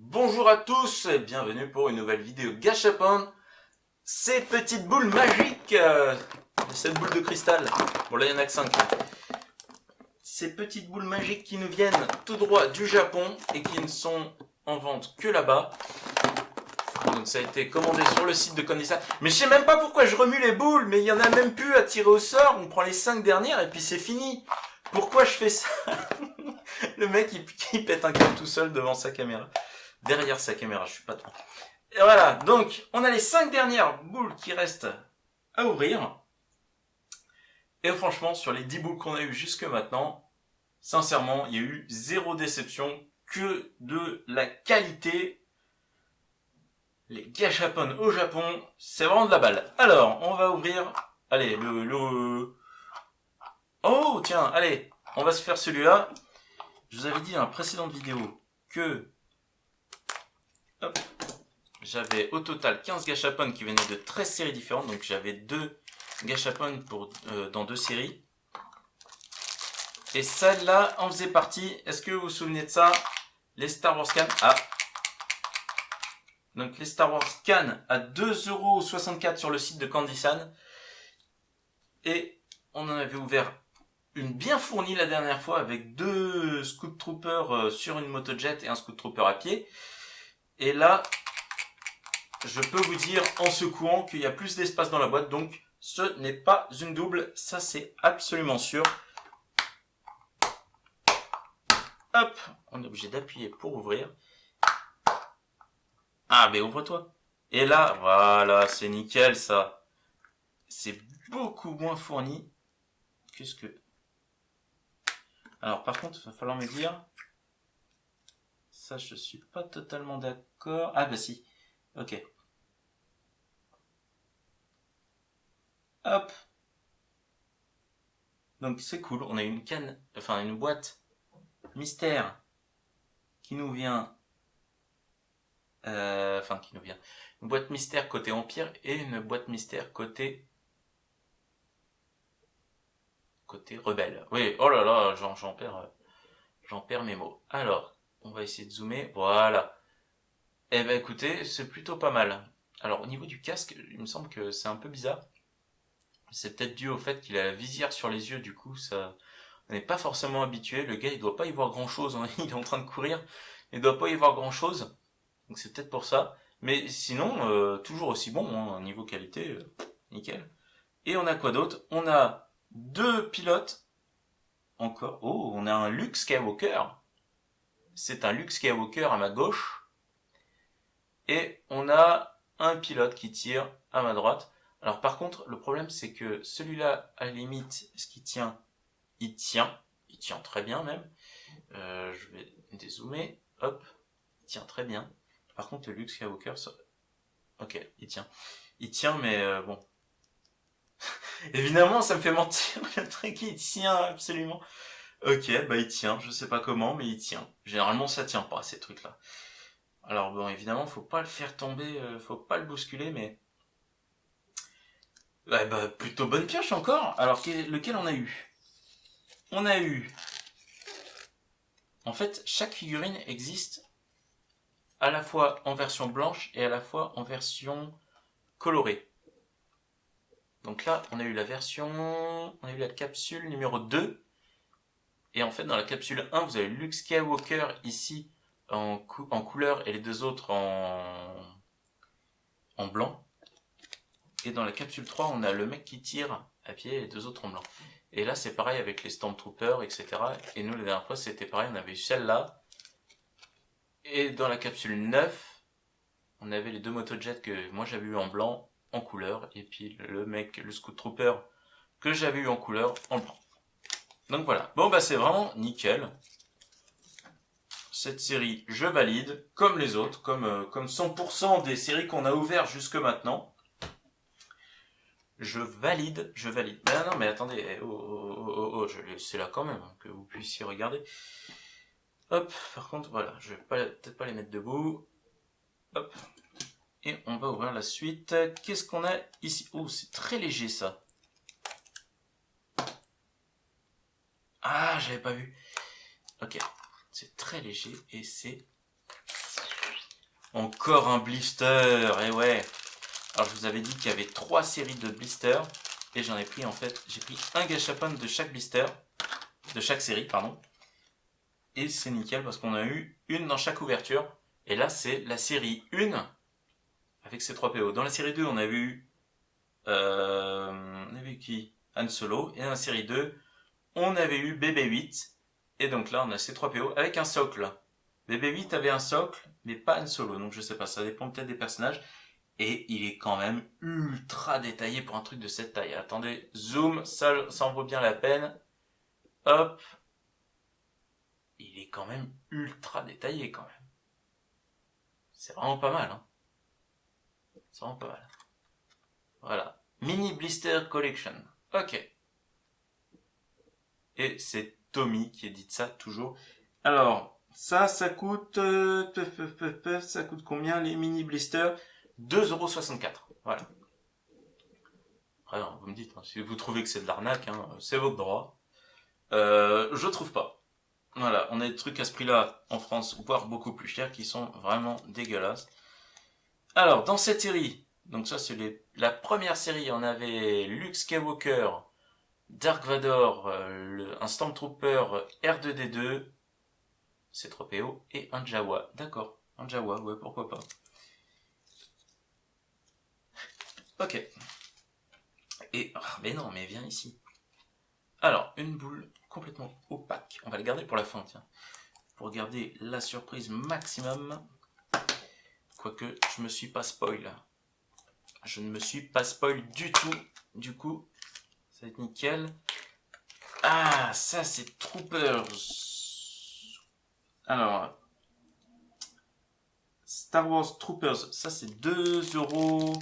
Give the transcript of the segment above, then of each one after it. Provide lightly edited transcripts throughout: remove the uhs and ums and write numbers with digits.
Bonjour à tous et bienvenue pour une nouvelle vidéo Gachapon. Ces petites boules magiques, cette boule de cristal, bon là il y en a que 5. Ces petites boules magiques qui nous viennent tout droit du Japon et qui ne sont en vente que là-bas. Donc ça a été commandé sur le site de Candisan. Mais je sais même pas pourquoi je remue les boules, mais il y en a même plus à tirer au sort. On prend les 5 dernières et puis c'est fini. Pourquoi je fais ça? Le mec il pète un câble tout seul devant sa caméra. Derrière sa caméra, je suis pas trop. Et voilà, donc on a les 5 dernières boules qui restent à ouvrir. Et franchement, sur les 10 boules qu'on a eues jusque maintenant, sincèrement, il y a eu zéro déception, que de la qualité. Les gachapon au Japon, c'est vraiment de la balle. Alors, on va ouvrir, allez, Oh, tiens, allez, on va se faire celui-là. Je vous avais dit dans la précédente vidéo que hop, j'avais au total 15 gachapon qui venaient de 13 séries différentes. Donc j'avais 2 gachapon dans 2 séries. Et celle-là en faisait partie. Est-ce que vous vous souvenez de ça? Les Star Wars Can. Ah. Donc les Star Wars Can à 2,64€ sur le site de Candisan. Et on en avait ouvert une bien fournie la dernière fois avec 2 Scout Troopers sur une motojet et un Scout Trooper à pied. Et là, je peux vous dire en secouant qu'il y a plus d'espace dans la boîte, donc ce n'est pas une double, ça c'est absolument sûr. Hop, on est obligé d'appuyer pour ouvrir. Ah, mais ouvre-toi. Et là, voilà, c'est nickel ça. C'est beaucoup moins fourni que ce que... Alors par contre, il va falloir me dire... Ça, je suis pas totalement d'accord. Ah bah si, ok. Hop. Donc c'est cool, on a une canne, enfin une boîte mystère qui nous vient... une boîte mystère côté Empire et une boîte mystère côté Rebelle. Oui, oh là là, j'en perds mes mots. Alors, on va essayer de zoomer, voilà. Eh ben écoutez, c'est plutôt pas mal. Alors au niveau du casque, il me semble que c'est un peu bizarre. C'est peut-être dû au fait qu'il a la visière sur les yeux, du coup ça... On n'est pas forcément habitué, le gars il doit pas y voir grand chose, hein. Il est en train de courir, il doit pas y voir grand chose. Donc c'est peut-être pour ça. Mais sinon, toujours aussi bon, hein, niveau qualité, nickel. Et on a quoi d'autre? On a 2 pilotes. Encore. Oh, on a un Luke Skywalker. C'est un Luke Skywalker à ma gauche. Et on a un pilote qui tire à ma droite. Alors par contre, le problème c'est que celui-là, à la limite, ce qui tient, il tient. Il tient très bien même. Je vais dézoomer. Hop. Il tient très bien. Par contre, le Luke Skywalker, ça... Ok, il tient. Il tient, mais bon. Évidemment, ça me fait mentir. Le truc, il tient absolument. Ok, bah il tient. Je sais pas comment, mais il tient. Généralement, ça tient pas, ces trucs-là. Alors bon, évidemment, faut pas le faire tomber, faut pas le bousculer, mais... Ouais, bah, plutôt bonne pioche encore. Alors, lequel on a eu? On a eu... En fait, chaque figurine existe à la fois en version blanche et à la fois en version colorée. Donc là, on a eu la version... On a eu la capsule numéro 2. Et en fait, dans la capsule 1, vous avez Luke Skywalker ici en couleur et les deux autres en blanc. Et dans la capsule 3, on a le mec qui tire à pied et les deux autres en blanc. Et là, c'est pareil avec les Stormtroopers, etc. Et nous, la dernière fois, c'était pareil, on avait eu celle-là. Et dans la capsule 9, on avait les 2 motojets que moi j'avais eu en blanc, en couleur. Et puis le mec, le Scout Trooper, que j'avais eu en couleur, en blanc. Donc voilà. Bon, bah c'est vraiment nickel. Cette série, je valide, comme les autres, comme 100% des séries qu'on a ouvertes jusque maintenant. Je valide. Ben non, mais attendez, je vais laisser là quand même, hein, que vous puissiez regarder. Hop, par contre, voilà, je vais peut-être pas les mettre debout. Hop. Et on va ouvrir la suite. Qu'est-ce qu'on a ici? Oh, c'est très léger ça. Ah, j'avais pas vu. Ok, c'est très léger et c'est Encore un blister, et ouais. Alors je vous avais dit qu'il y avait 3 séries de blisters. Et j'en ai pris en fait, j'ai pris un gachapon de chaque blister. De chaque série, pardon. Et c'est nickel parce qu'on a eu une dans chaque ouverture. Et là c'est la série 1 avec ces 3 PO. Dans la série 2 on avait eu... on avait eu qui? Han Solo. Et dans la série 2 on avait eu BB-8. Et donc là on a ces 3 PO avec un socle. BB-8 avait un socle, mais pas Han Solo. Donc je sais pas, ça dépend peut-être des personnages. Et il est quand même ultra détaillé pour un truc de cette taille. Attendez, zoom, ça en vaut bien la peine. Hop. Il est quand même ultra détaillé quand même. C'est vraiment pas mal. Hein. C'est vraiment pas mal. Voilà. Mini Blister Collection. Ok. Et c'est Tommy qui édite ça toujours. Alors, ça coûte... ça coûte combien les mini blisters? 2,64 €. Voilà. Après, vous me dites, hein, si vous trouvez que c'est de l'arnaque, hein, c'est votre droit. Je trouve pas. Voilà, on a des trucs à ce prix-là en France, voire beaucoup plus chers, qui sont vraiment dégueulasses. Alors, dans cette série, donc ça c'est la première série, on avait Luke Skywalker, Dark Vador, un Stormtrooper R2D2, C3PO et un Jawa. D'accord, un Jawa, ouais, pourquoi pas. Ok. Et, mais non, mais viens ici. Alors, une boule complètement opaque. On va la garder pour la fin, tiens. Pour garder la surprise maximum. Quoique, je me suis pas spoil. Je ne me suis pas spoil du tout. Du coup, ça va être nickel. Ah, ça c'est Troopers. Alors, Star Wars Troopers, ça c'est 2,64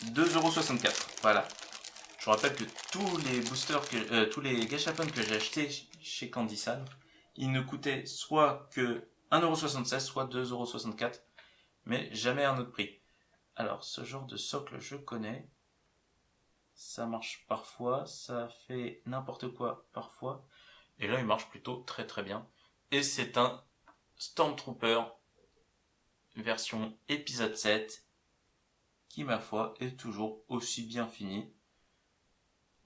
€. Voilà. Je vous rappelle que tous les boosters, tous les gachapons que j'ai achetés chez Candysan, ils ne coûtaient soit que 1,76 €, soit 2,64 €, mais jamais un autre prix. Alors, ce genre de socle, je connais. Ça marche parfois, ça fait n'importe quoi parfois. Et là, il marche plutôt très très bien. Et c'est un Stormtrooper version épisode 7 qui, ma foi, est toujours aussi bien fini.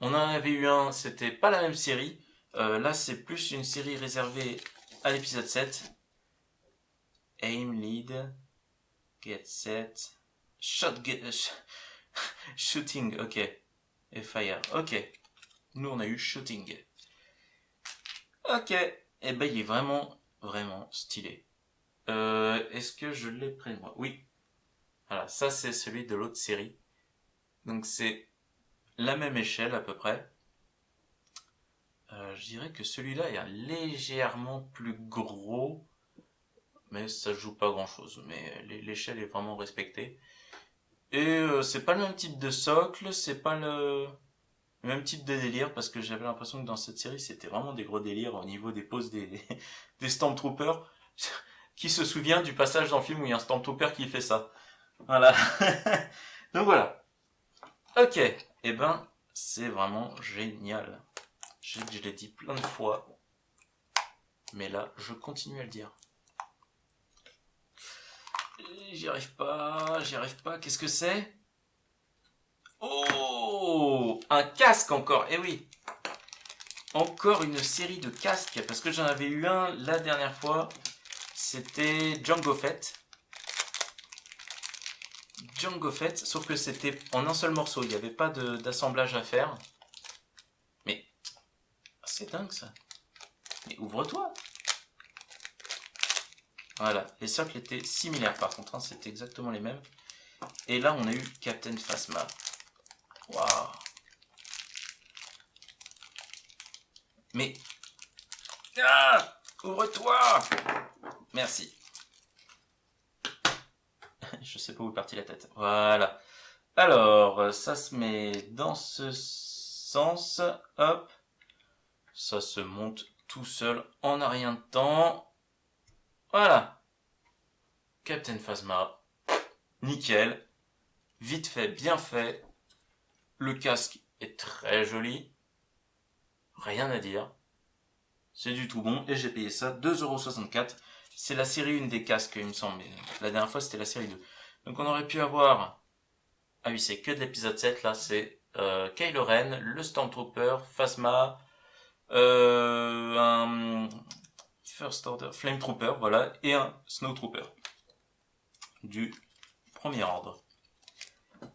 On en avait eu un, c'était pas la même série. Là, c'est plus une série réservée à l'épisode 7. Aim, lead, get set, shooting, ok. Et fire, ok. Nous, on a eu shooting. Ok. Eh ben, il est vraiment, vraiment stylé. Est-ce que je l'ai près de moi? Oui. Voilà, ça c'est celui de l'autre série. Donc c'est la même échelle à peu près. Je dirais que celui-là est légèrement plus gros, mais ça joue pas grand-chose. Mais l'échelle est vraiment respectée. Et c'est pas le même type de socle, c'est pas le même type de délire, parce que j'avais l'impression que dans cette série c'était vraiment des gros délires au niveau des poses des Stormtroopers. Qui se souvient du passage dans le film où il y a un Stormtrooper qui fait ça? Voilà. Donc voilà. Ok. Eh ben, c'est vraiment génial. Je l'ai dit plein de fois. Mais là, je continue à le dire. J'y arrive pas. Qu'est-ce que c'est? Oh! Un casque encore. Eh oui. Encore une série de casques. Parce que j'en avais eu un la dernière fois. C'était Jango Fett. Jango Fett, sauf que c'était en un seul morceau, il n'y avait pas d'assemblage à faire. Mais c'est dingue ça. Mais ouvre-toi. Voilà, les socles étaient similaires par contre, hein, c'était exactement les mêmes. Et là on a eu Captain Phasma. Waouh. Mais... Ah, ouvre-toi. Merci. Je sais pas où est partie la tête. Voilà. Alors, ça se met dans ce sens. Hop. Ça se monte tout seul en un rien de temps. Voilà. Captain Phasma. Nickel. Vite fait, bien fait. Le casque est très joli. Rien à dire. C'est du tout bon. Et j'ai payé ça 2,64 €. C'est la série 1 des casques, il me semble. La dernière fois, c'était la série 2. Donc on aurait pu avoir... Ah oui, c'est que de l'épisode 7, là. C'est Kylo Ren, le Stormtrooper, Phasma, un First Order, Flame Trooper, voilà, et un Snow Trooper. Du premier ordre.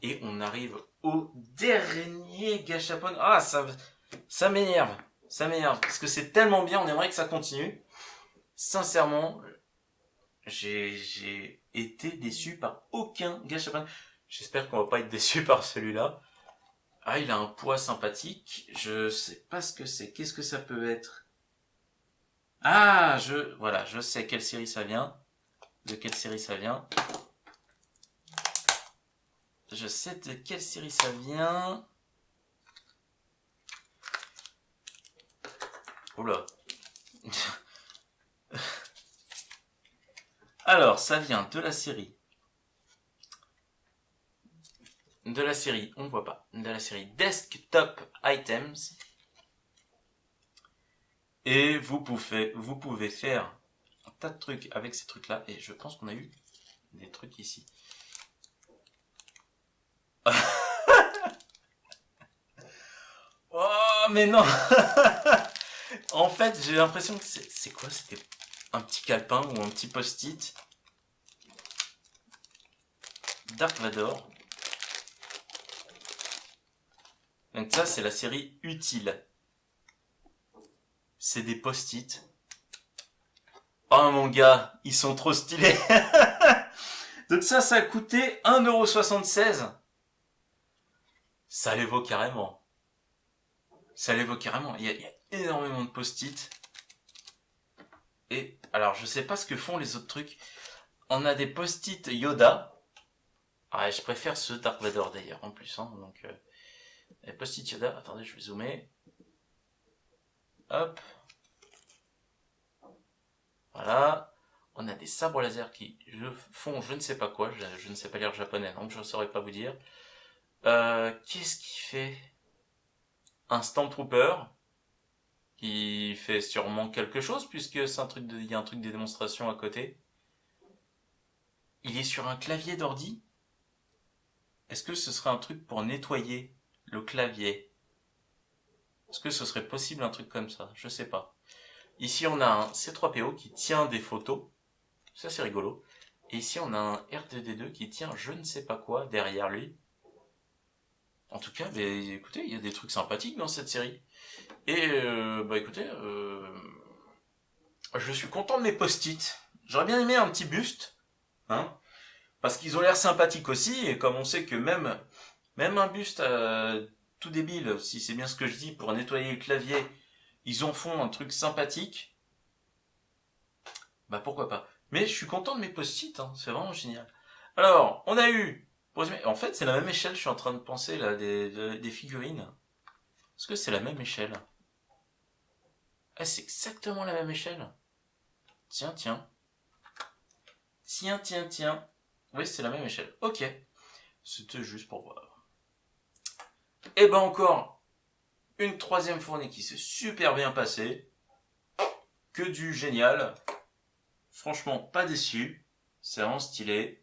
Et on arrive au dernier gâchapon. Ah, ça m'énerve. Ça m'énerve. Parce que c'est tellement bien, on aimerait que ça continue. Sincèrement, j'ai été déçu par aucun gâchapon. J'espère qu'on va pas être déçu par celui-là. Ah, il a un poids sympathique. Je sais pas ce que c'est. Qu'est-ce que ça peut être? Ah, voilà, je sais quelle série ça vient. De quelle série ça vient. Je sais de quelle série ça vient. Oula. Alors, ça vient de la série. On ne voit pas. De la série Desktop Items. Et vous pouvez faire un tas de trucs avec ces trucs-là. Et je pense qu'on a eu des trucs ici. Oh, mais non. En fait, j'ai l'impression que c'est quoi? C'était un petit calepin ou un petit post-it. Dark Vador. Donc ça, c'est la série utile. C'est des post-it. Oh mon gars, ils sont trop stylés. Donc ça a coûté 1,76 €. Ça les vaut carrément. Ça les vaut carrément. Il y a énormément de post-it. Et alors, je sais pas ce que font les autres trucs. On a des post-it Yoda. Ah, je préfère ceux Dark Vador d'ailleurs, en plus. Hein, donc, les post-it Yoda. Attendez, je vais zoomer. Hop. Voilà. On a des sabres laser qui font je ne sais pas quoi. Je ne sais pas lire japonais, donc je ne saurais pas vous dire. Qu'est-ce qui fait? Un Stormtrooper qui fait sûrement quelque chose puisque c'est il y a un truc de démonstration à côté. Il est sur un clavier d'ordi. Est-ce que ce serait un truc pour nettoyer le clavier? Est-ce que ce serait possible un truc comme ça? Je sais pas. Ici on a un C3PO qui tient des photos. Ça c'est rigolo. Et ici on a un R2D2 qui tient je ne sais pas quoi derrière lui. En tout cas, écoutez, il y a des trucs sympathiques dans cette série. Et écoutez, je suis content de mes post-it. J'aurais bien aimé un petit buste, hein, parce qu'ils ont l'air sympathiques aussi. Et comme on sait que même un buste tout débile, si c'est bien ce que je dis, pour nettoyer le clavier, ils en font un truc sympathique. Bah pourquoi pas. Mais je suis content de mes post-it, hein, c'est vraiment génial. Alors, on a eu... En fait, c'est la même échelle, je suis en train de penser, là, des figurines. Est-ce que c'est la même échelle? Ah, c'est exactement la même échelle. Tiens. Tiens. Oui, c'est la même échelle. Ok. C'était juste pour voir. Et ben encore, une troisième fournée qui s'est super bien passée. Que du génial. Franchement, pas déçu. C'est vraiment stylé.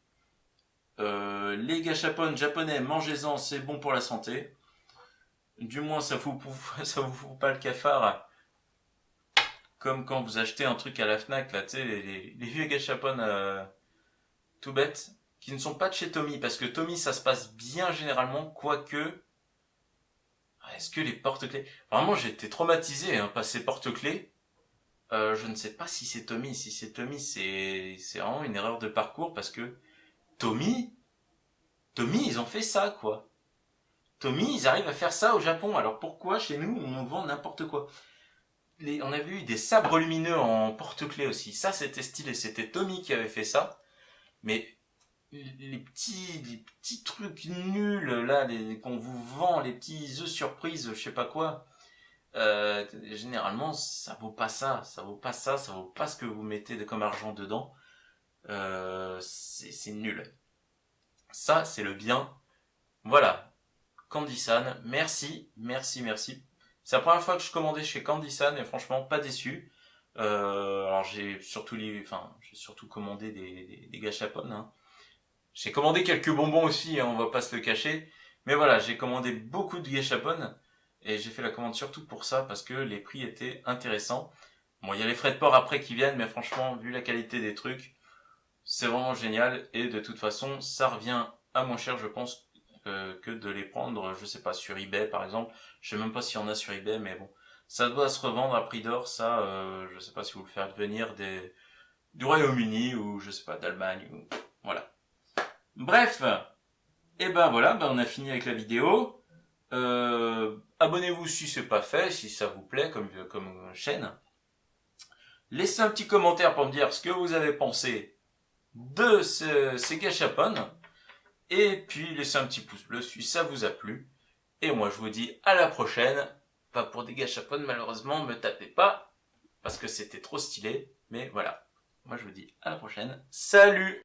Les gâchapon japonais, mangez-en, c'est bon pour la santé. Du moins, ça vous fout pas le cafard. Comme quand vous achetez un truc à la Fnac, là, tu sais, les vieux gâchapon tout bêtes, qui ne sont pas de chez Tommy, parce que Tommy, ça se passe bien généralement, quoique... Est-ce que les porte-clés... Vraiment, j'ai été traumatisé, hein, par ces porte-clés. Je ne sais pas si c'est Tommy. Si c'est Tommy, c'est vraiment une erreur de parcours, parce que Tommy, ils ont fait ça, quoi. Tommy, ils arrivent à faire ça au Japon, alors pourquoi chez nous, on vend n'importe quoi? On avait eu des sabres lumineux en porte-clés aussi. Ça, c'était stylé. C'était Tommy qui avait fait ça. Mais les petits trucs nuls, là, qu'on vous vend, les petits œufs surprises, je sais pas quoi, généralement, ça vaut pas ça. Ça vaut pas ça. Ça vaut pas ce que vous mettez comme argent dedans. C'est nul. Ça, c'est le bien. Voilà. Candy-san, merci. C'est la première fois que je commandais chez Candy-san et franchement, pas déçu. Alors j'ai surtout commandé des gâchapon, hein. J'ai commandé quelques bonbons aussi, hein, on va pas se le cacher. Mais voilà, j'ai commandé beaucoup de gâchapon et j'ai fait la commande surtout pour ça parce que les prix étaient intéressants. Bon, il y a les frais de port après qui viennent, mais franchement, vu la qualité des trucs, c'est vraiment génial et de toute façon, ça revient à moins cher, je pense, que de les prendre, je sais pas, sur eBay par exemple. Je sais même pas s'il y en a sur eBay, mais bon, ça doit se revendre à prix d'or. Ça, je sais pas si vous le faites venir du Royaume-Uni ou je sais pas d'Allemagne ou voilà. Bref, et ben voilà, ben on a fini avec la vidéo. Abonnez-vous si c'est pas fait, si ça vous plaît comme chaîne. Laissez un petit commentaire pour me dire ce que vous avez pensé de ces gâchapon. Et puis laissez un petit pouce bleu si ça vous a plu. Et moi je vous dis à la prochaine. Pas pour des gâchapon malheureusement, me tapez pas. Parce que c'était trop stylé. Mais voilà. Moi je vous dis à la prochaine. Salut!